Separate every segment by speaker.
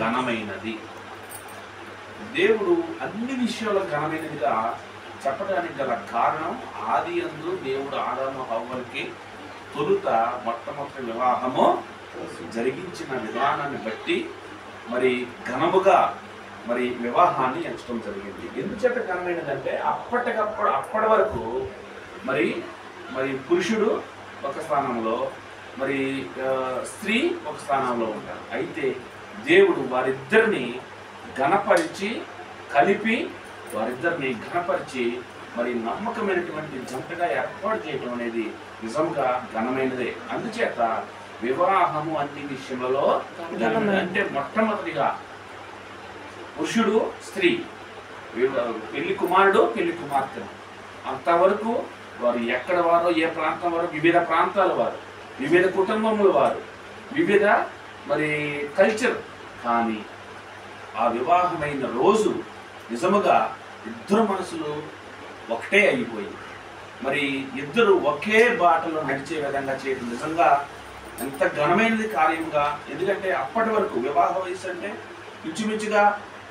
Speaker 1: ఘనమైనది. దేవుడు అన్ని విషయాల్లో ఘనమైనదిగా చెప్పడానికి గల కారణం, ఆది యందు దేవుడు ఆదాము హవ్వలకి తొలుత మొట్టమొదటి వివాహము జరిగించిన విధానాన్ని బట్టి మరి ఘనముగా మరి వివాహాన్ని ఎంచడం జరిగింది. ఎందుచేత ఘనమైనదంటే అప్పటి వరకు మరి మరి పురుషుడు ఒక స్థానంలో, మరి స్త్రీ ఒక స్థానంలో ఉంటారు. అయితే దేవుడు వారిద్దరిని ఘనపరిచి కలిపి, వారిద్దరిని ఘనపరిచి మరి నమ్మకమైనటువంటి జంటగా ఏర్పాటు చేయడం అనేది నిజంగా ఘనమైనదే. అందుచేత వివాహము అన్ని విషయంలో ఘనమైనది. అంటే మొట్టమొదటిగా పురుషుడు స్త్రీ, పెళ్లి కుమారుడు పెళ్లి కుమార్తె, అంతవరకు వారు ఎక్కడ వారో, ఏ ప్రాంతం వారు, వివిధ ప్రాంతాల వారు, వివిధ కుటుంబముల వారు, వివిధ మరి కల్చర్. కానీ ఆ వివాహమైన రోజు నిజముగా ఇద్దరు మనసులు ఒకటే అయిపోయింది. మరి ఇద్దరు ఒకే బాటలో నడిచే విధంగా చేయడం నిజంగా ఎంత ఘనమైనది కార్యంగా. ఎందుకంటే అప్పటి వరకు వివాహ వయసు అంటే ఇంచుమించుగా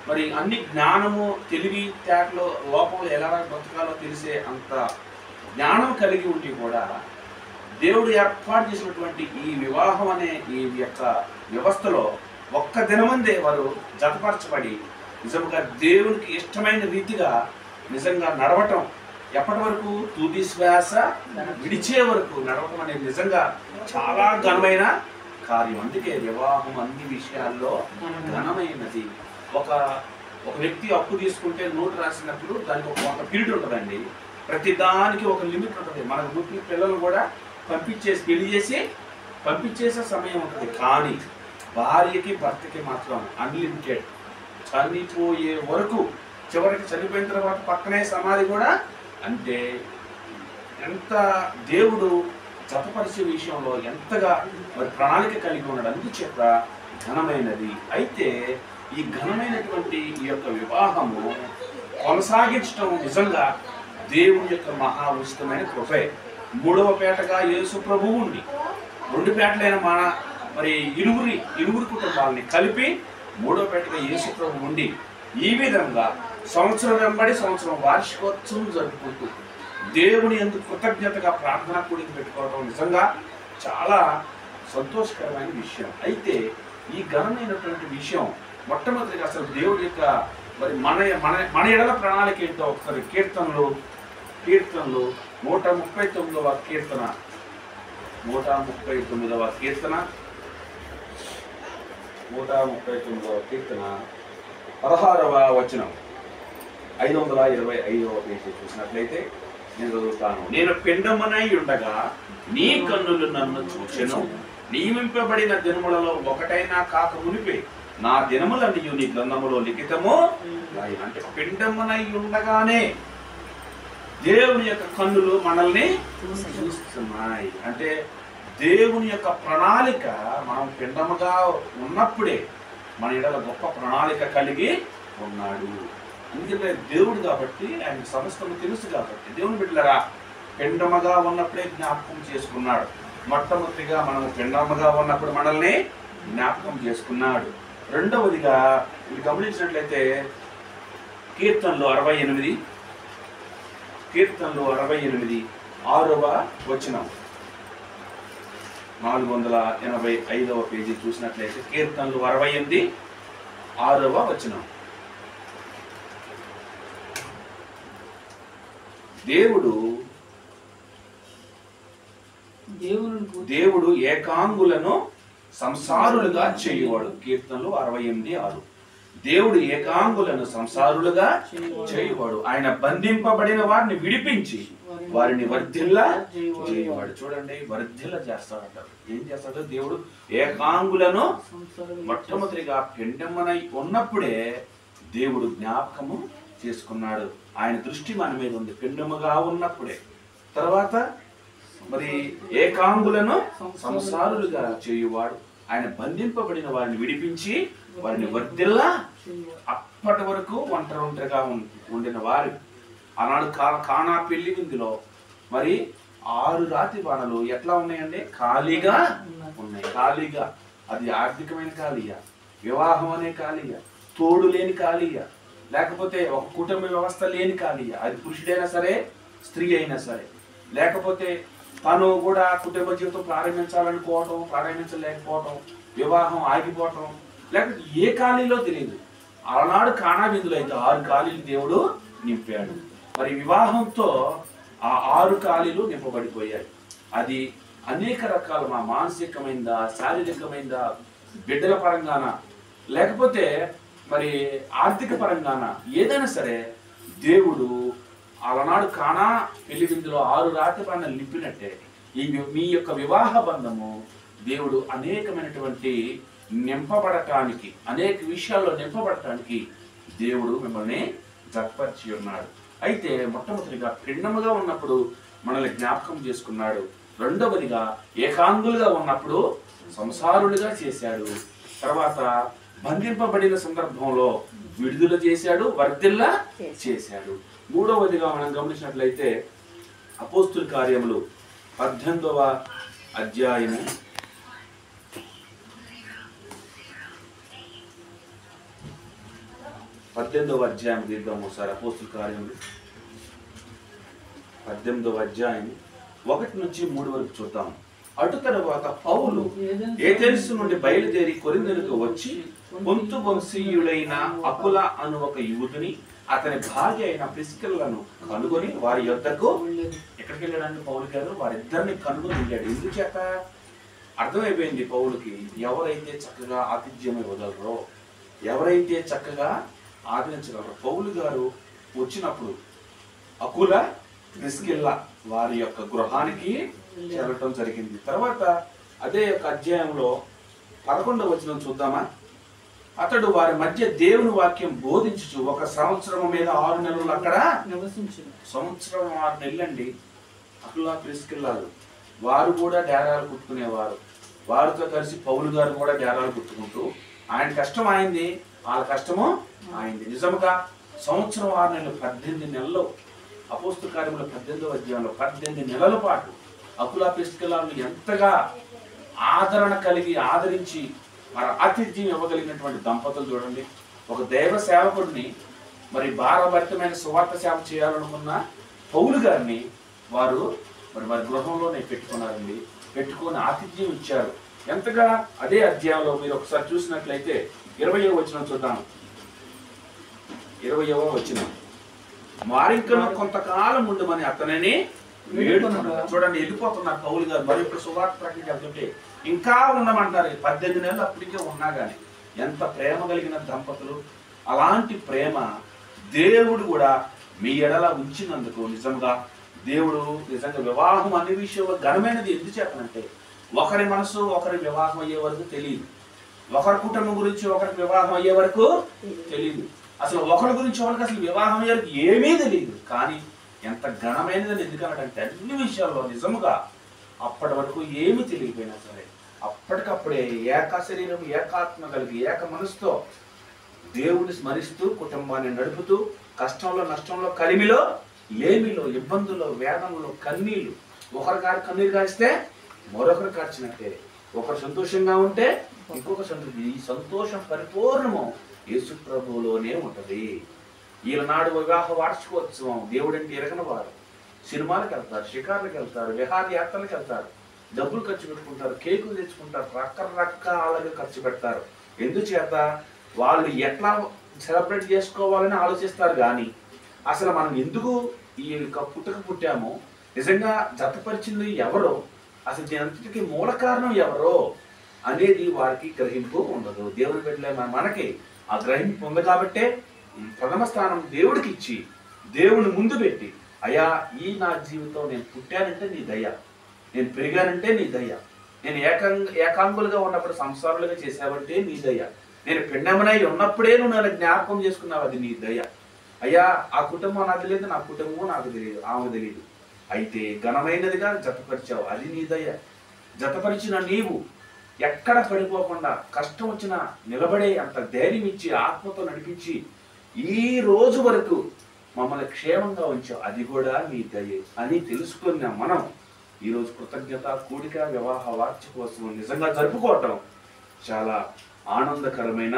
Speaker 1: మరి అన్ని జ్ఞానము, తెలివి, తేటలో లోపంలో ఎలా బ్రతకాలో తెలిసే అంత జ్ఞానం కలిగి ఉండి కూడా దేవుడు ఏర్పాటు చేసినటువంటి ఈ వివాహం అనే ఈ యొక్క వ్యవస్థలో ఒక్క దినమందే వారు జతపరచబడి నిజంగా దేవునికి ఇష్టమైన రీతిగా నిజంగా నడవటం, ఎప్పటి వరకు తుది శ్వాస విడిచే వరకు నడవటం అనేది నిజంగా చాలా ఘనమైన కార్యం. అందుకే వివాహం అన్ని విషయాల్లో ఘనమైనది. ఒక వ్యక్తి అప్పు తీసుకుంటే నోటు రాసినప్పుడు దానికి ఒక పీరియడ్ ఉంటుందండి. ప్రతి దానికి ఒక లిమిట్ ఉంటుంది. మనకు పుట్టిన పిల్లలు కూడా పంపించేసి పెళ్లి చేసి పంపించేసే సమయం ఉంటుంది. కానీ భార్యకి భర్తకి మాత్రం అన్లిమిటెడ్, చనిపోయే వరకు. చివరికి చనిపోయిన తర్వాత పక్కనే సమాధి కూడా. అంటే ఎంత దేవుడు జతపరిచే విషయంలో ఎంతగా మరి ప్రణాళిక కలిగి ఉన్నాడు. అందుచేత ఘనమైనది. అయితే ఈ ఘనమైనటువంటి ఈ యొక్క వివాహము కొనసాగించడం నిజంగా దేవుని యొక్క మహా ఉచితమైన కృపే. మూడవ పేటగా యేసు ప్రభువు ఉండి, రెండు పేటలైన మరి ఇరువురి కుటుంబాలని కలిపి మూడవ పేటగా యేసు ప్రభువు ఉండి ఈ విధంగా సంవత్సరం వెంబడి సంవత్సరం వార్షికోత్సవం జరుపుకుంటూ దేవుని ఎందుకు కృతజ్ఞతగా ప్రార్థన కూడికి పెట్టుకోవడం నిజంగా చాలా సంతోషకరమైన విషయం. అయితే ఈ ఘనమైనటువంటి విషయం మొట్టమొదటిగా అసలు దేవుడి యొక్క మరి మన ఎడల ప్రణాళిక ఏంటో ఒకసారి కీర్తనలు 139వ కీర్తన 139వ కీర్తన 16వ వచనం 525వ పేజీ చూసినట్లయితే నేను చదువుతాను. నేను పిండమునై ఉండగా నీ కన్నులు నన్ను చూచెను, నియమింపబడిన దినములలో ఒకటైనా కాక మునిపే నా దినములన్నీ నీ గ్రంథములో లిఖితము. అంటే పిండమునై ఉండగానే దేవుని యొక్క కన్నులు మనల్ని చూస్తున్నాయి. అంటే దేవుని యొక్క ప్రణాళిక మనం పిండముగా ఉన్నప్పుడే మన ఎడల గొప్ప ప్రణాళిక కలిగి ఉన్నాడు. ఎందుకంటే దేవుడు కాబట్టి ఆయన సమస్తము తెలుసు కాబట్టి దేవుని బిడ్డలారా పిండముగా ఉన్నప్పుడే జ్ఞాపకం చేసుకున్నాడు. మొట్టమొదటిగా మనము పిండముగా ఉన్నప్పుడు మనల్ని జ్ఞాపకం చేసుకున్నాడు. రెండవదిగా ఇది గమనించినట్లయితే కీర్తనలు 68 6వ వచనం 485వ పేజీ చూసినట్లయితే కీర్తనలు 68 6వ వచనం. దేవుడు ఏకాంగులను సంసారులుగా చేయువాడు. కీర్తనలు 68:6. దేవుడు ఏకాంగులను సంసారులుగా చేయువాడు. ఆయన బంధింపబడిన వారిని విడిపించి వారిని వర్ధిల్లా చేయువాడు. చూడండి, వర్ధిల్ల చేస్తాడంటారు. ఏం చేస్తాడు దేవుడు? ఏకాంగులను మొట్టమొదటిగా పిండమనై ఉన్నప్పుడే దేవుడు జ్ఞాపకము చేసుకున్నాడు. ఆయన దృష్టి మన మీద ఉంది పిండముగా ఉన్నప్పుడే. తర్వాత మరి ఏకాంగులను సంసారులుగా చేయువాడు. ఆయన బంధింపబడిన వారిని విడిపించి వారిని వర్ధిల్లా. అప్పటి వరకు ఒంటరిగా ఉండిన వారు ఆనాడు కానా పెళ్లి విందులో మరి 6 రాతి బాణలు ఎట్లా ఉన్నాయండి? ఖాళీగా ఉన్నాయి. ఖాళీగా. అది ఆర్థికమైన ఖాళీయా? వివాహం అనే ఖాళీయ, తోడు లేని ఖాళీయ, లేకపోతే ఒక కుటుంబ వ్యవస్థ లేని ఖాళీయ, అది పురుషుడైనా సరే స్త్రీ అయినా సరే, లేకపోతే తను కూడా కుటుంబ జీవితం ప్రారంభించాలనుకోవటం, ప్రారంభించలేకపోవటం, వివాహం ఆగిపోవటం, లేకపోతే ఏ ఖాళీలో తెలియదు. ఆనాడు కానా విందులు అయితే 6 ఖాళీలు దేవుడు నింపాడు. మరి వివాహంతో ఆ 6 ఖాళీలు నింపబడిపోయాయి. అది అనేక రకాల మానసికమైందా, శారీరకమైందా, బిడ్డల పరంగాన, లేకపోతే మరి ఆర్థిక పరంగాన, ఏదైనా సరే దేవుడు ఆనాడు కానా పెళ్లి విందులో 6 రాతి పనులు నింపినట్టే మీ యొక్క వివాహ బంధము దేవుడు అనేకమైనటువంటి నింపబడటానికి, అనేక విషయాల్లో నింపబడటానికి దేవుడు మిమ్మల్ని జతపరిచి ఉన్నాడు. అయితే మొట్టమొదటిగా పిండముగా ఉన్నప్పుడు మనల్ని జ్ఞాపకం చేసుకున్నాడు. రెండవదిగా ఏకాంగులుగా ఉన్నప్పుడు సంసారులుగా చేశాడు. తర్వాత బంధింపబడిన సందర్భంలో విడుదల చేశాడు, వర్ధిల్లా చేశాడు. మూడవదిగా మనం గమనించినట్లయితే అపోస్తుల కార్యములు 18వ అధ్యాయము 18వ అధ్యాయం తీద్దాము ఒకసారి. అపోస్తుల కార్యములు 18వ అధ్యాయం 1 నుంచి 3 వరకు చూద్దాం. అటు తరువాత పౌలు ఏథెన్సు నుండి బయలుదేరి కొరింథునకు వచ్చి పొంతు వంశీయుడైన అకుల అను ఒక యూదుని అతని భార్య అయిన ప్రిస్కిల్లను కనుగొని వారి యొద్దకు, ఎక్కడికి వెళ్ళాడంటే పౌలు గారు వారిద్దరిని కనుగొని వెళ్ళాడు. ఎందుచేత అర్థమైపోయింది పౌలుకి, ఎవరైతే చక్కగా ఆతిథ్యం ఇవ్వగలరో, ఎవరైతే చక్కగా ఆదరించగలరో. పౌలు గారు వచ్చినప్పుడు అకుల, ప్రిస్కిల్ల వారి యొక్క గృహానికి చేరటం జరిగింది. తర్వాత అదే యొక్క అధ్యాయంలో 11వ వచనం చూద్దామా. అతడు వారి మధ్య దేవుని వాక్యం బోధించుచు 1 సంవత్సరం మీద 6 నెలలు అక్కడ సంవత్సరం 6 నెలలండి. అకుల, ప్రిస్కిల్లాలు వారు కూడా డేరాలు కుట్టుకునేవారు. వారితో కలిసి పౌలు గారు కూడా డేరాలు కుట్టుకుంటూ, ఆయన కష్టం అయింది, వాళ్ళ కష్టము అయింది. నిజంగా సంవత్సరం 6 నెలలు 18 నెలలు అపోస్తుల కార్యముల 18వ అధ్యాయంలో 18 నెలల పాటు అకుల, ప్రిస్కిల్లాలను ఎంతగా ఆదరణ కలిగి ఆదరించి మరి ఆతిథ్యం ఇవ్వగలిగినటువంటి దంపతులు చూడండి. ఒక దైవ సేవకుడిని మరి భారభరితమైన సువార్త సేవ చేయాలనుకున్న పౌలు గారిని వారు వారి గృహంలోనే పెట్టుకున్నారండి. పెట్టుకొని ఆతిథ్యం ఇచ్చారు ఎంతగా. అదే అధ్యాయంలో మీరు ఒకసారి చూసినట్లయితే 20వ వచనం చూద్దాం. 20వ వచనం, మారింకను కొంతకాలం ఉండమని అతనిని వేడుకున్నాడు. చూడండి, వెళ్ళిపోతున్నారు పౌలు గారు. మరి ఇప్పుడు సువార్త ప్రకటించాలంటే ఇంకా ఉండమంటారు. 18 నెలలు అప్పటికే ఉన్నా కానీ ఎంత ప్రేమ కలిగిన దంపతులు. అలాంటి ప్రేమ దేవుడు కూడా మీ ఎడల ఉంచినందుకు నిజంగా దేవుడు నిజంగా వివాహం అన్ని విషయంలో ఘనమైనది. ఎందుకు చెప్పనంటే ఒకరి మనసు ఒకరి వివాహం అయ్యే వరకు తెలియదు. ఒకరి కుటుంబం గురించి ఒకరికి వివాహం అయ్యే వరకు తెలియదు. అసలు ఒకరి గురించి ఒకరికి అసలు వివాహం అయ్యే వరకు ఏమీ తెలియదు. కానీ ఎంత ఘనమైనదని ఎందుకన్నాడంటే అన్ని విషయాల్లో నిజముగా అప్పటి వరకు ఏమి తెలియకపోయినా సరే అప్పటికప్పుడే ఏక శరీరం, ఏకాత్మ కలిగి ఏక మనసుతో దేవుడిని స్మరిస్తూ కుటుంబాన్ని నడుపుతూ కష్టంలో, నష్టంలో, కలిమిలో, లేమిలో, ఇబ్బందుల్లో, వేదనలో, కన్నీళ్ళు, ఒకరి కన్నీరు కాస్తే మరొకరు కార్చినట్టే. ఒకరు సంతోషంగా ఉంటే ఇంకొక సంతోషం. ఈ సంతోషం పరిపూర్ణము యేసు ప్రభువులోనే ఉంటది. ఈనాడు వివాహ వార్షికోత్సవం. దేవుడు అంటే ఎరగని వారు సినిమాలకు వెళ్తారు, షికార్లకు వెళ్తారు, విహారయాత్రలకు వెళ్తారు, డబ్బులు ఖర్చు పెట్టుకుంటారు, కేకులు తెచ్చుకుంటారు, రకరకాలుగా ఖర్చు పెడతారు. ఎందుచేత వాళ్ళు ఎట్లా సెలబ్రేట్ చేసుకోవాలని ఆలోచిస్తారు. కానీ అసలు మనం ఎందుకు ఈ పుట్టుక పుట్టామో, నిజంగా జతపరిచింది ఎవరో, అసలు దీని అంతటికి మూల కారణం ఎవరో అనేది వారికి గ్రహింపు ఉండదు. దేవుని బిడ్డలే మనకి ఆ గ్రహింపు ఉంది కాబట్టే ప్రథమ స్థానం దేవుడికి ఇచ్చి దేవుని ముందు పెట్టి, అయ్యా ఈ నా జీవితం నేను పుట్టానంటే నీ దయ, నేను పెరిగానంటే నీ దయ, నేను ఏకాంగులుగా ఉన్నప్పుడు సంసారులుగా చేసావంటే నీ దయ, నేను పిండమనై ఉన్నప్పుడే నువ్వు నన్ను జ్ఞాపకం చేసుకున్నావు, అది నీ దయ. అయ్యా ఆ కుటుంబం నాకు తెలియదు, నా కుటుంబం నాకు తెలియదు, ఆమె తెలియదు, అయితే ఘనమైనదిగా జతపరిచావు, అది నీ దయ. జతపరిచిన నీవు ఎక్కడ పడిపోకుండా కష్టం వచ్చినా నిలబడే అంత ధైర్యం ఇచ్చి ఆత్మతో నడిపించి ఈ రోజు వరకు మమ్మల్ని క్షేమంగా ఉంచావు, అది కూడా నీ దయ అని తెలుసుకున్న మనం ఈరోజు కృతజ్ఞత కూడిక వివాహ వార్షికోత్సవం నిజంగా జరుపుకోవటం చాలా ఆనందకరమైన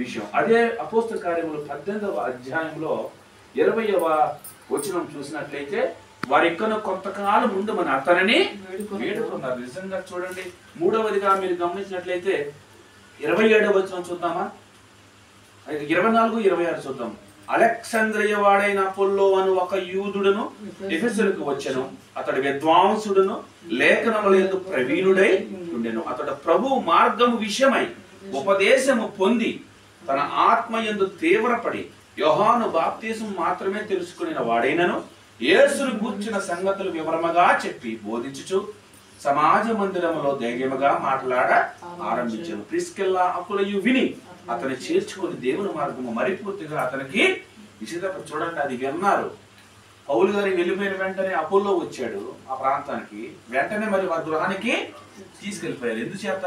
Speaker 1: విషయం. అదే అపోస్తల కార్యములు 18వ అధ్యాయంలో 20వ వచనం చూసినట్లయితే వారి ఇంకా కొంతకాలం ముందు మన అతనిని వేడుకున్నారు. నిజంగా చూడండి. మూడవదిగా మీరు గమనించినట్లయితే 27వ వచనం చూద్దామా, 24, 26 చూద్దాం. అలెగ్జాంద్రియ వాడైన అపోల్లో అను ఒక యూదుడును ఎఫెసులకు వచ్చెను. అతడు విద్వాంసుడును లేఖనములందు ప్రవీణుడై ఉండెను. అతడు ప్రభు మార్గము విషయమై ఉపదేశము పొంది తన ఆత్మయందు తీవ్రపడి యోహాను బాప్తిసం మాత్రమే తెలుసుకుని వాడైనను యేసును గూర్చిన సంగతులు వివరముగా చెప్పి బోధించుచు సమాజ మందిరములో ధైర్యముగా మాట్లాడ ఆరంభించాను. ప్రిస్కిల్లా అకులయు విని అతని చేర్చుకొని దేవుని మార్గము మరిపూర్తిగా అతనికి విషయపడి. చూడండి, అది విన్నారు. పౌలు గారి వెళ్ళిపోయిన వెంటనే అపోల్లో వచ్చాడు ఆ ప్రాంతానికి. వెంటనే మరి వారి గృహానికి తీసుకెళ్ళిపోయారు. ఎందుచేత?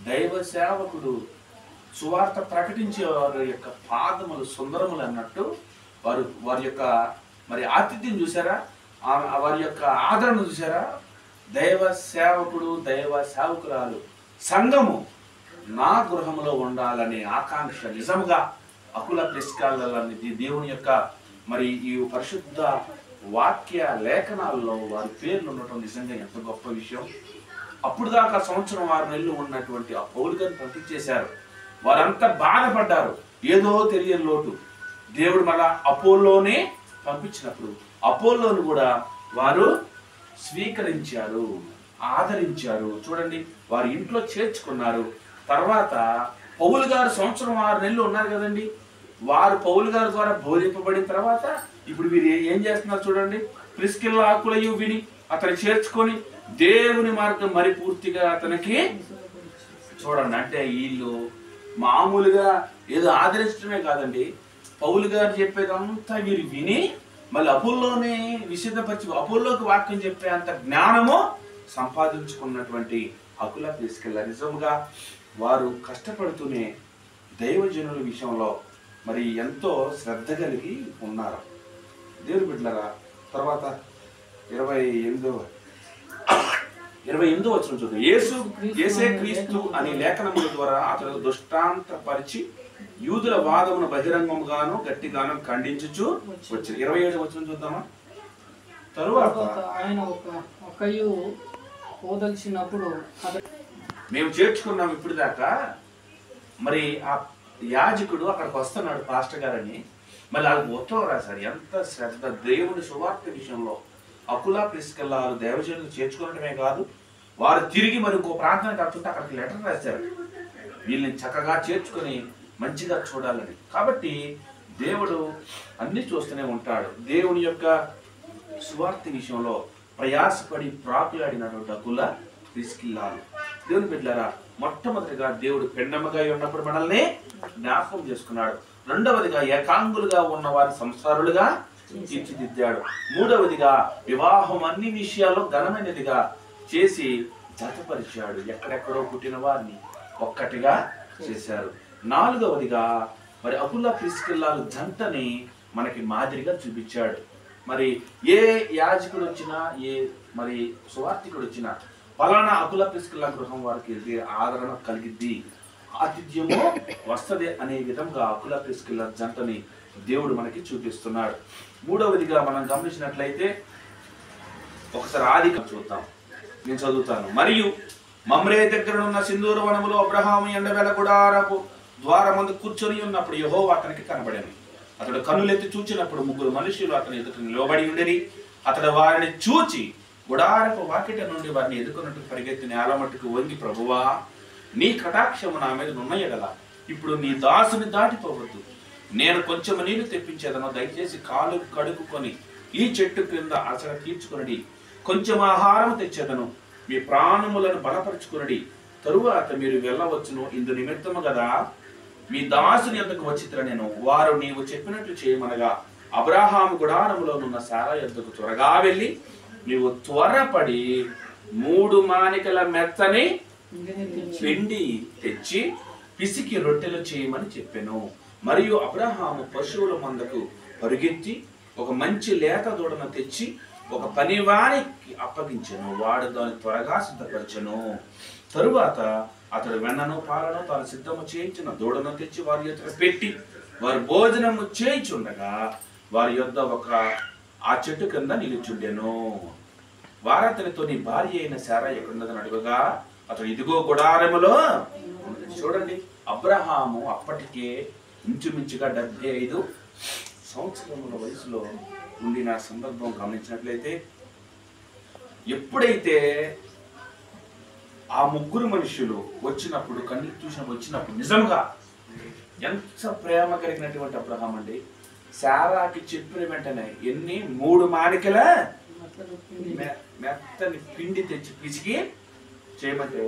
Speaker 1: దైవ సేవకుడు సువార్త ప్రకటించే వారి యొక్క పాదములు సుందరములు అన్నట్టు వారి యొక్క మరి ఆతిథ్యం చూసారా, వారి యొక్క ఆదరణ చూసారా? దైవ సేవకుడు, దైవ సేవకురాలు, సంఘము నా గృహంలో ఉండాలనే ఆకాంక్ష నిజముగా అకుల ప్రిస్కిల్లాలనేది దేవుని యొక్క మరి ఈ పరిశుద్ధ వాక్య లేఖనాల్లో వారి పేర్లు ఉండటం నిజంగా ఎంత గొప్ప విషయం. అప్పుడు దాకా సంవత్సరం 6 నెలలు ఉన్నటువంటి ఆ పౌలు గారిని పంపించేశారు. వారంతా బాధపడ్డారు. ఏదో తెలియని లోటు. దేవుడు మళ్ళా అపోల్లోనే పంపించినప్పుడు అపోల్లోను కూడా వారు స్వీకరించారు, ఆదరించారు. చూడండి, వారి ఇంట్లో చేర్చుకున్నారు. తర్వాత పౌలు గారు సంవత్సరం 6 నెలలు ఉన్నారు కదండి. వారు పౌలు గారి ద్వారా బోధింపబడిన తర్వాత ఇప్పుడు వీరు ఏం చేస్తున్నారు చూడండి. ప్రిస్కిల్లా అకులయు విని అతను చేర్చుకొని దేవుని మార్గం మరి పూర్తిగా అతనికి. చూడండి, అంటే వీళ్ళు మామూలుగా ఏదో ఆదరించడమే కాదండి, పౌలు గారు చెప్పేదంతా వీరు విని మళ్ళీ అపోల్లోనే విశుద్ధపరిచి అపోల్లోకి వాక్యం చెప్పే అంత జ్ఞానము సంపాదించుకున్నటువంటి అకుల ప్రిస్కిల్లా. నిజంగా వారు కష్టపడుతూనే దైవజనుల విషయంలో మరి ఎంతో శ్రద్ధ కలిగి ఉన్నారు. దేవుని బిడ్డలారా, తర్వాత 28వ వచనం చూద్దాం. యేసే క్రీస్తు అనే లేఖనముల ద్వారా అతడు దృష్టాంతపరిచి యూదుల వాదమును బహిరంగముగాను గట్టిగాను ఖండించుచు వచ్చారు. 27వ వచనం చూద్దామా. తరువాత ఆయన ఒకయు పోదలిచినప్పుడు మేము చేర్చుకున్నాం ఇప్పుడు దాకా. మరి ఆ యాజకుడు అక్కడికి వస్తున్నాడు పాస్టర్ గారని, మళ్ళీ వాళ్ళకి ఉత్తరం రాశారు. ఎంత శ్రద్ధ! దేవుని సువార్త విషయంలో అకుల ప్రిస్కిల్లాలు దైవజనులు చేర్చుకోవడమే కాదు, వారు తిరిగి మరి ఇంకో ప్రాంతానికి వస్తుంటే అక్కడికి లెటర్ రాశారు, వీళ్ళని చక్కగా చేర్చుకొని మంచిగా చూడాలని. కాబట్టి దేవుడు అన్ని చూస్తూనే ఉంటాడు. దేవుని యొక్క సువార్త విషయంలో ప్రయాసపడి ప్రాకులాడినటువంటి అకుల ప్రిస్కిల్లాలు. దేవుని బిడ్డలారా, మొట్టమొదటిగా దేవుడు పెండమ్మగా ఉన్నప్పుడు మనల్ని జ్ఞాపకం చేసుకున్నాడు. రెండవదిగా ఏకాంగులుగా ఉన్న వారి సంసారులుగా తీర్చిదిద్దాడు. మూడవదిగా వివాహం అన్ని విషయాల్లో ఘనమైనదిగా చేసి జతపరిచాడు. ఎక్కడెక్కడో పుట్టిన వారిని ఒక్కటిగా చేశారు. నాలుగవదిగా మరి అకుల ప్రిస్కిల్లాలు జంటని మనకి మాదిరిగా చూపించాడు. మరి ఏ యాజకుడు వచ్చినా, ఏ మరి సువార్తికుడు వచ్చినా ఫలానా అకుల ప్రిస్కిల్లా గృహం వారికి ఆదరణ కలిగిద్ది, ఆతిథ్యము వస్తది అనే విధంగా అకుల ప్రిస్కిల్లా జంటని దేవుడు మనకి చూపిస్తున్నాడు. మూడవదిగా మనం గమనించినట్లయితే ఒకసారి ఆది చూద్దాం. నేను చదువుతాను. మరియు మమ్రే దగ్గర ఉన్న సింధూర వనములో అబ్రహాము ఎండవేళ గుడారపు ద్వారమందు కూర్చొని ఉన్నప్పుడు యెహోవా అతనికి కనబడెను. అతడు కన్నులెత్తి చూచినప్పుడు 3 మనుషులు అతని ఎదుట నిలబడి ఉండేది. అతడు వారిని చూచి గుడారపు వాకిట నుండి వారిని ఎదుర్కొన్నట్టు పరిగెత్తి నేల మట్టుకు వంగి, ప్రభువా, నీ కటాక్షము నా మీద నున్నయగల ఇప్పుడు నీ దాసుని దాటిపోవద్దు. నేను కొంచెం నీళ్లు తెప్పించేదను, దయచేసి కాలు కడుక్కుని ఈ చెట్టు క్రింద అసలు తీర్చుకునడి. కొంచెం ఆహారం తెచ్చేదను, మీ ప్రాణములను బలపరుచుకునడి. తరువాత మీరు వెళ్ళవచ్చును. ఇందు నిమిత్తము కదా మీ దాసుని యొద్దకు వచ్చిత్ర నేను. వారు నీవు చెప్పినట్లు చేయమనగా అబ్రహాము గుడారములోనున్న శారా యొద్దకు త్వరగా వెళ్ళి నీవు త్వరపడి 3 మానికల మెత్తని పిండి తెచ్చి పిసికి రొట్టెలు చేయమని చెప్పెను. మరియు అబ్రహాము పశువుల మందకు పరుగెత్తి ఒక మంచి లేత దూడను తెచ్చి ఒక పనివానికి అప్పగించెను. వాడు దాన్ని త్వరగా సిద్ధపరచెను. తరువాత అతడు వెన్నను పాలను తాను సిద్ధము చేయించిన దూడను తెచ్చి వారి ఎదుట పెట్టి వారు భోజనము చేయించుండగా వారి యొద్ద ఆ చెట్టు కింద నిలుచుండెను. వారు అతనితో, నీ భార్య అయిన శారా ఎక్కడున్నదని అడుగగా అతడు, ఇదిగో గుడారములో. చూడండి, అబ్రహాము అప్పటికే ఇంచుమించుగా 75 సంవత్సరముల వయసులో ఉండిన సందర్భం గమనించినట్లయితే, ఎప్పుడైతే ఆ ముగ్గురు మనుషులు వచ్చినప్పుడు, కన్నీరు చూసిన వచ్చినప్పుడు, నిజంగా ఎంత ప్రేమ కలిగినటువంటి అబ్రహాం అండి. శారాకి చెప్పిన వెంటనే 3 మానికల మెత్తని పిండి తెచ్చి పిసికి చేయమంటే,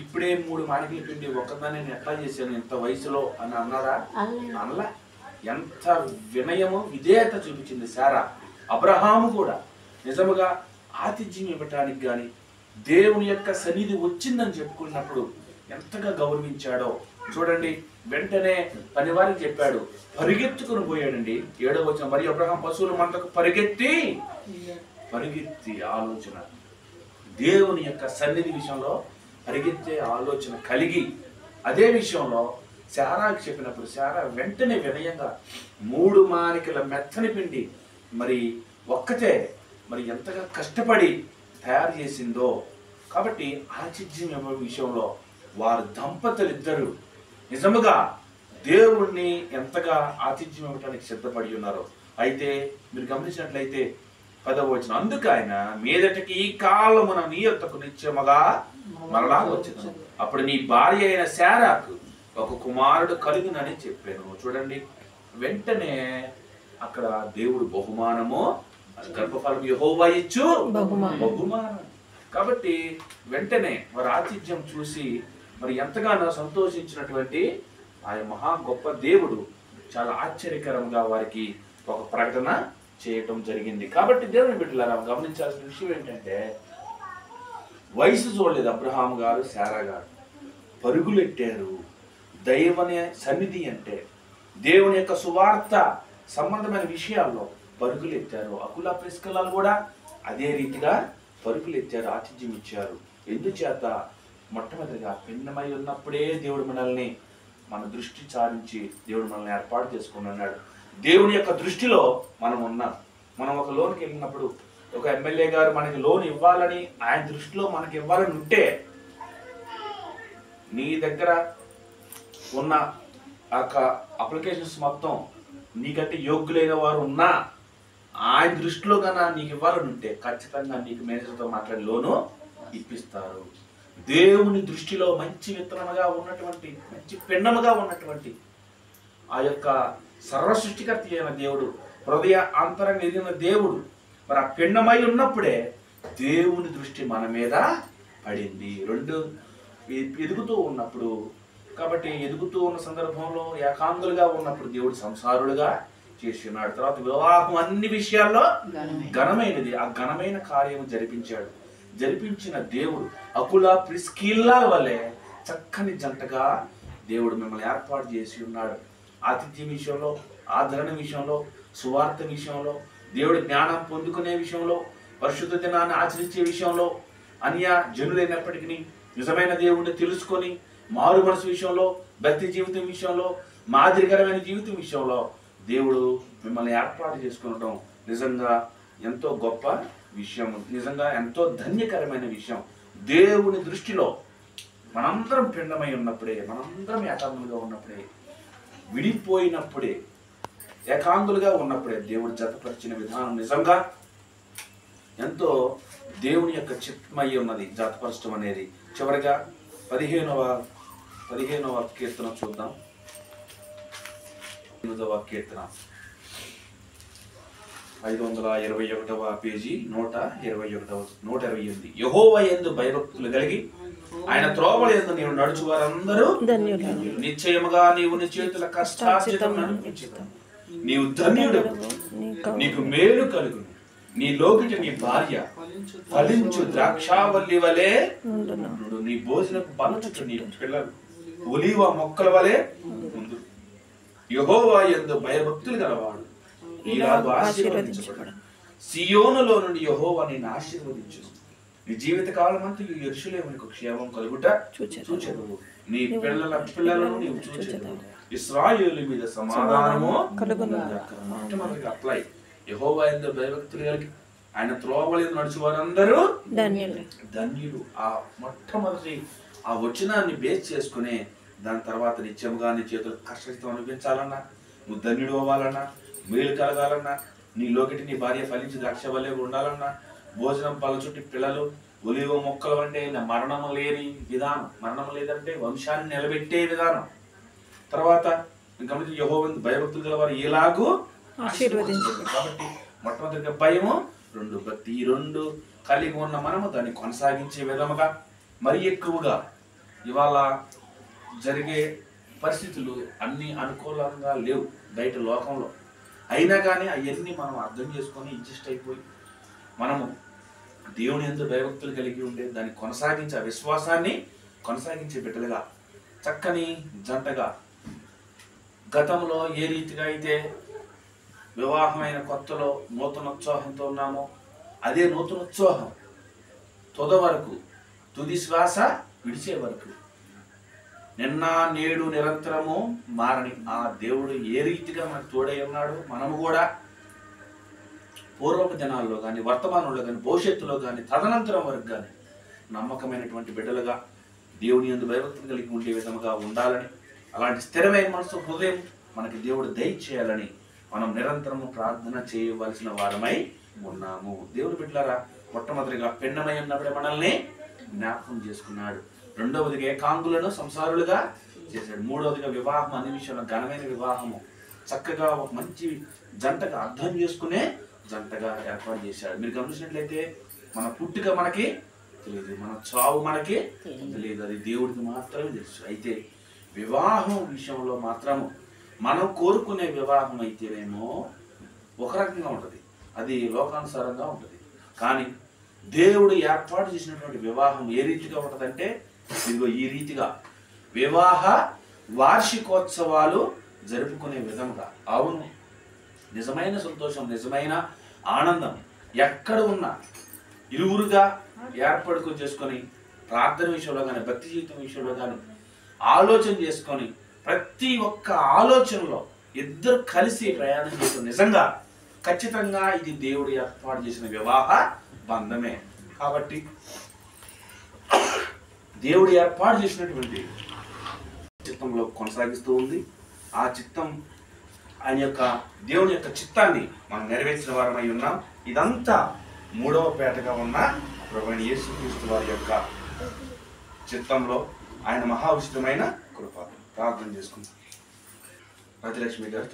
Speaker 1: ఇప్పుడే 3 మానికల పిండి ఒక్కదాన్ని నేను ఎట్లా చేశాను ఇంత వయసులో అని అన్నారా? అనలా. ఎంత వినయము విధేయత చూపించింది శారా. అబ్రహాము కూడా నిజముగా ఆతిథ్యం ఇవ్వటానికి కానీ, దేవుని యొక్క సన్నిధి వచ్చిందని చెప్పుకున్నప్పుడు ఎంతగా గౌరవించాడో చూడండి. వెంటనే పనివారికి చెప్పాడు, పరిగెత్తుకుని పోయాడండి. 7వ వచనం, మరి అబ్రహాం పశువుల మందకు పరిగెత్తి ఆలోచన, దేవుని యొక్క సన్నిధి విషయంలో పరిగెత్తే ఆలోచన కలిగి, అదే విషయంలో శారాకి చెప్పినప్పుడు శారా వెంటనే వినయంగా 3 మానికల మెత్తని పిండి మరి ఒక్కతే మరి ఎంతగా కష్టపడి తయారు చేసిందో. కాబట్టి ఆతిథ్యం విషయంలో వారు దంపతులిద్దరూ నిజముగా దేవుణ్ణి ఎంతగా ఆతిథ్యం ఇవ్వడానికి సిద్ధపడి ఉన్నారు. అయితే మీరు గమనించినట్లయితే 10వ వచనం, అందుకు ఆయన, మీదటికి ఈ కాలమున నీ యొద్దకు నిత్యముగా మరలా వచ్చును, అప్పుడు నీ భార్య అయిన శారాకు ఒక కుమారుడు కలుగునని చెప్పాను. చూడండి, వెంటనే అక్కడ దేవుడు బహుమానము, గర్భఫలం యెహోవా ఇచ్చు బహుమానం. కాబట్టి వెంటనే వారి ఆతిథ్యం చూసి మరి ఎంతగానో సంతోషించినటువంటి ఆయన మహా గొప్ప దేవుడు చాలా ఆశ్చర్యకరంగా వారికి ఒక ప్రకటన చేయటం జరిగింది. కాబట్టి దేవుని బిడ్డలారా గమనించాల్సిన విషయం ఏంటంటే, వయసు చూడలేదు అబ్రహాం గారు, శారా గారు. పరుగులెట్టారు. దైవనే సన్నిధి అంటే దేవుని యొక్క సువార్త సంబంధమైన విషయాల్లో పరుగులెత్తారు. అకుల ప్రిస్కిల్లాలు కూడా అదే రీతిగా పరుగులెత్తారు, ఆతిథ్యం ఇచ్చారు. ఎందుచేత మొట్టమొదటిగా భిన్నమై ఉన్నప్పుడే దేవుడు మనల్ని మన దృష్టి సారించి దేవుడు మనల్ని ఏర్పాటు చేసుకుని ఉన్నాడు. దేవుని యొక్క దృష్టిలో మనం ఉన్నాం. మనం ఒక లోన్కి వెళ్ళినప్పుడు ఒక ఎమ్మెల్యే గారు మనకి లోన్ ఇవ్వాలని ఆయన దృష్టిలో మనకి ఇవ్వాలని ఉంటే, నీ దగ్గర ఉన్న అప్లికేషన్స్ మొత్తం నీకంటే యోగ్యులైన వారు ఉన్నా ఆయన దృష్టిలో కన్నా నీకు ఇవ్వాలని ఉంటే ఖచ్చితంగా నీకు మేనేజర్తో మాట్లాడి లోను ఇప్పిస్తారు. దేవుని దృష్టిలో మంచి విత్తనముగా ఉన్నటువంటి, మంచి పిండముగా ఉన్నటువంటి ఆ యొక్క సర్వ సృష్టికర్త అయిన దేవుడు, హృదయ అంతరంగ ఎదిగిన దేవుడు మరి ఆ పిండమై ఉన్నప్పుడే దేవుని దృష్టి మన మీద పడింది. 2 ఎదుగుతూ ఉన్నప్పుడు, కాబట్టి ఎదుగుతూ ఉన్న సందర్భంలో ఏకాంగులుగా ఉన్నప్పుడు దేవుడు సంసారులుగా చేసి ఉన్నాడు. తర్వాత వివాహం అన్ని విషయాల్లో ఘనమైనది. ఆ ఘనమైన కార్యం జరిపించిన దేవుడు అకుల ప్రిస్కిల్లా వలె చక్కని జంటగా దేవుడు మిమ్మల్ని ఏర్పాటు చేసి ఉన్నాడు. ఆతిథ్యం విషయంలో, ఆదరణ విషయంలో, సువార్త విషయంలో, దేవుడి జ్ఞానం పొందుకునే విషయంలో, పరిశుద్ధ దినాన్ని ఆచరించే విషయంలో, అన్య జనులైనప్పటికీ నిజమైన దేవుడిని తెలుసుకొని మారు మనసు విషయంలో, భక్తి జీవితం విషయంలో, మాదిరికరమైన జీవితం విషయంలో దేవుడు మిమ్మల్ని ఏర్పాటు చేసుకునడం నిజంగా ఎంతో గొప్ప విషయం, నిజంగా ఎంతో ధన్యకరమైన విషయం. దేవుని దృష్టిలో మనందరం పిండమై ఉన్నప్పుడే, మనందరం ఏకాంగులుగా ఉన్నప్పుడే, విడిపోయినప్పుడే, ఏకాంగులుగా ఉన్నప్పుడే దేవుడు జతపరిచిన విధానం నిజంగా ఎంతో దేవుని యొక్క చిత్తమై ఉన్నది జతపరచడం అనేది. చివరిగా 15వ కీర్తన చూద్దాం. 8వ కీర్తన 521వ పేజీ 128. యెహోవా యందు భయభక్తులు కలిగి ఆయన త్రోవల యందు నీవు నడుచు వారందరూ నిశ్చయముగా నీవు నీ చేతుల కష్టార్జితం అనిపించుతావు. నీవు ధన్యుడు, నీకు మేలు కలుగును. నీ లోకిట నీ భార్య ఫలించు ద్రాక్షావల్లి వలె ఉండు. నీ భోజనపు బలచుట నీ పిల్లలు ఒలీవ మొక్కల వలె ఉండు. యెహోవా యందు భయభక్తులు గలవాడు ఇలాగ ఆశీర్వదించబడు. సియోనులో నుండి యెహోవా నిన్ను ఆశీర్వదించును. నీ జీవిత కాలం అంతా యెరూషలేమునకు క్షేమం కలుగుట చూచెదవు. నీ పిల్లలను నీవు చూచెదవు. ఇశ్రాయేలు మీద సమాధానము కలుగును. మొట్టమొదటిగా అప్లై. యెహోవా యందు భయభక్తులు కలిగి ఆయన త్రోవలు నడుచు వారందరూ ధన్యులు. ఆ మొట్టమొదటి ఆ వచనాన్ని బేస్ చేసుకునే దాని తర్వాత నిత్యముగా నీ చేతులు కష్టం అనిపించాలన్నా, నువ్వు ధన్యుడు అవ్వాలన్నా, మేలు కలగాలన్నా, నీ లోకిటి నీ భార్య ఫలించి ద్రాక్ష వలె ఉండాలన్నా, భోజనం పళ్ళ చుట్టి పిల్లలు ఒలివ మొక్కలు అంటే మరణము లేని విధానం, మరణం లేదంటే వంశాన్ని నిలబెట్టే విధానం. తర్వాత ఇంకా యెహోవాను భయభక్తులు గల వారు ఎలాగూ ఆశీర్వదించారు. కాబట్టి మొట్టమొదటిగా భయము, రెండు భక్తి, ఈ రెండు కలిగి ఉన్న మనము దాన్ని కొనసాగించే విధముగా మరి ఎక్కువగా ఇవాళ జరిగే పరిస్థితులు అన్ని అనుకూలంగా లేవు బయట లోకంలో. అయినా కానీ అవన్నీ మనం అర్థం చేసుకొని అడ్జస్ట్ అయిపోయి మనము దేవుని యందు భయభక్తులు కలిగి ఉండే దాన్ని కొనసాగించే విశ్వాసాన్ని కొనసాగించే బిడ్డలుగా చక్కని జంటగా గతంలో ఏ రీతిగా అయితే వివాహమైన కొత్తలో నూతనోత్సాహంతో ఉన్నామో అదే నూతనోత్సాహం తుది శ్వాస విడిచే వరకు నిన్న నేడు నిరంతరము మారని ఆ దేవుడు ఏ రీతిగా మనకు తోడై ఉన్నాడు, మనము కూడా పూర్వపు దినాల్లో కానీ వర్తమానంలో కానీ భవిష్యత్తులో కానీ తదనంతరం వరకు కానీ నమ్మకమైనటువంటి బిడ్డలుగా దేవుని యందు భయభక్తులు కలిగి ఉండే విధముగా ఉండాలని, అలాంటి స్థిరమైన మనసు హృదయం మనకి దేవుడు దయచేయాలని మనం నిరంతరము ప్రార్థన చేయవలసిన వారమై ఉన్నాము. దేవుని బిడ్డలారా, మొట్టమొదటిగా పెన్నమై ఉన్నప్పుడే మనల్ని జ్ఞాపకం చేసుకున్నాడు. రెండవదిగా ఏకాంగులను సంసారులుగా చేశాడు. మూడవదిగా వివాహం అనే విషయంలో ఘనమైన వివాహము చక్కగా ఒక మంచి జంటగా అర్థం చేసుకునే జంటగా ఏర్పాటు చేశాడు. మీరు గమనించినట్లయితే మన పుట్టుక మనకి తెలియదు, మన చావు మనకి తెలియదు, అది దేవుడికి మాత్రమే తెలుసు. అయితే వివాహం విషయంలో మాత్రము మనం కోరుకునే వివాహం అయితేనేమో ఒక రకంగా ఉంటుంది, అది లోకానుసారంగా ఉంటుంది. కానీ దేవుడు ఏర్పాటు చేసినటువంటి వివాహం ఏ రీతిగా ఉంటుందంటే ఇదిగో ఈ రీతిగా వివాహ వార్షికోత్సవాలు జరుపుకునే విధంగా. అవును, నిజమైన సంతోషం, నిజమైన ఆనందం ఎక్కడ ఉన్నా ఇరువురుగా ఏర్పాటు చేసుకొని ప్రార్థన విషయంలో కానీ భక్తి జీవితం విషయంలో కానీ ఆలోచన చేసుకొని ప్రతి ఒక్క ఆలోచనలో ఇద్దరు కలిసి ప్రయాణం చేసిన నిజంగా ఖచ్చితంగా ఇది దేవుడు ఏర్పాటు చేసిన వివాహ బంధమే. కాబట్టి దేవుడు ఏర్పాటు చేసినటువంటి చిత్తంలో కొనసాగిస్తూ ఉంది. ఆ చిత్తం ఆయన యొక్క దేవుని యొక్క చిత్తాన్ని మనం నెరవేర్చిన వారమై ఉన్నాం. ఇదంతా మూడవ పేటగా ఉన్న ప్రభువైన యేసుక్రీస్తు వారి యొక్క చిత్తంలో ఆయన మహా ఉచితమైన కృప. ప్రార్థన చేసుకుంటాం. రాజలక్ష్మి గారు